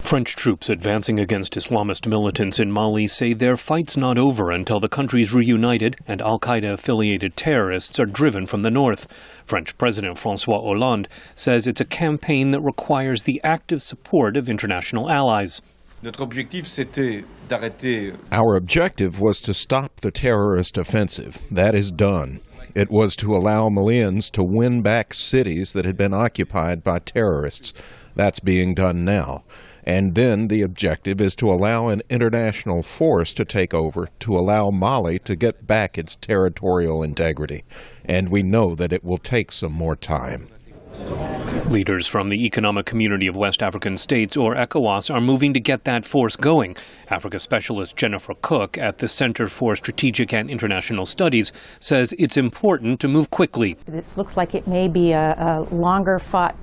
French troops advancing against Islamist militants in Mali say their fight's not over until the country's reunited and al-Qaeda-affiliated terrorists are driven from the north. French President François Hollande says it's a campaign that requires the active support of international allies. Our objective was to stop the terrorist offensive. That is done. It was to allow Malians to win back cities that had been occupied by terrorists. That's being done now. And then the objective is to allow an international force to take over, to allow Mali to get back its territorial integrity. And we know that it will take some more time. Leaders from the Economic Community of West African States, or ECOWAS, are moving to get that force going. Africa specialist Jennifer Cook at the Center for Strategic and International Studies says it's important to move quickly. This looks like it may be a longer fought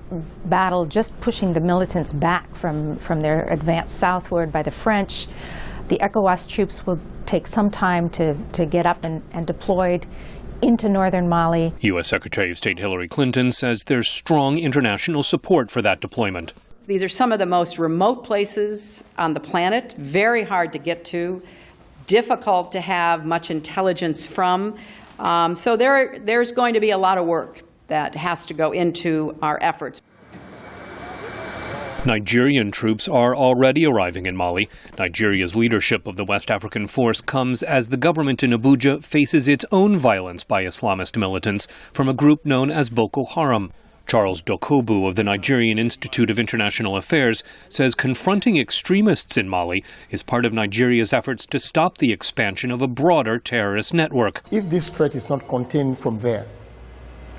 battle, just pushing the militants back from their advance southward by the French. The ECOWAS troops will take some time to get up and deployed into northern Mali. U.S. Secretary of State Hillary Clinton says there's strong international support for that deployment. These are some of the most remote places on the planet, very hard to get to, difficult to have much intelligence from. So there's going to be a lot of work that has to go into our efforts. Nigerian troops are already arriving in Mali. Nigeria's leadership of the West African force comes as the government in Abuja faces its own violence by Islamist militants from a group known as Boko Haram. Charles Dokobu of the Nigerian Institute of International Affairs says confronting extremists in Mali is part of Nigeria's efforts to stop the expansion of a broader terrorist network. If this threat is not contained from there,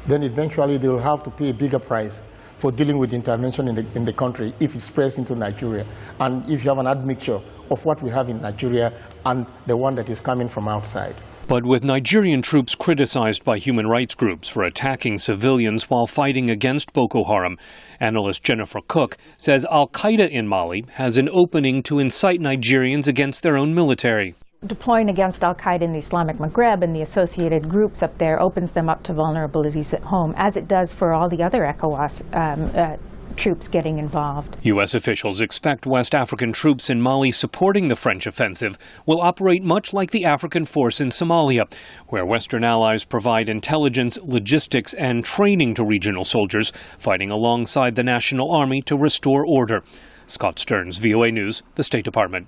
then eventually they will have to pay a bigger price for dealing with intervention in the country if it spreads into Nigeria. And if you have an admixture of what we have in Nigeria and the one that is coming from outside. But with Nigerian troops criticized by human rights groups for attacking civilians while fighting against Boko Haram, analyst Jennifer Cook says al-Qaeda in Mali has an opening to incite Nigerians against their own military. Deploying against al-Qaeda in the Islamic Maghreb and the associated groups up there opens them up to vulnerabilities at home, as it does for all the other ECOWAS troops getting involved. U.S. officials expect West African troops in Mali supporting the French offensive will operate much like the African force in Somalia, where Western allies provide intelligence, logistics, and training to regional soldiers fighting alongside the National Army to restore order. Scott Stearns, VOA News, the State Department.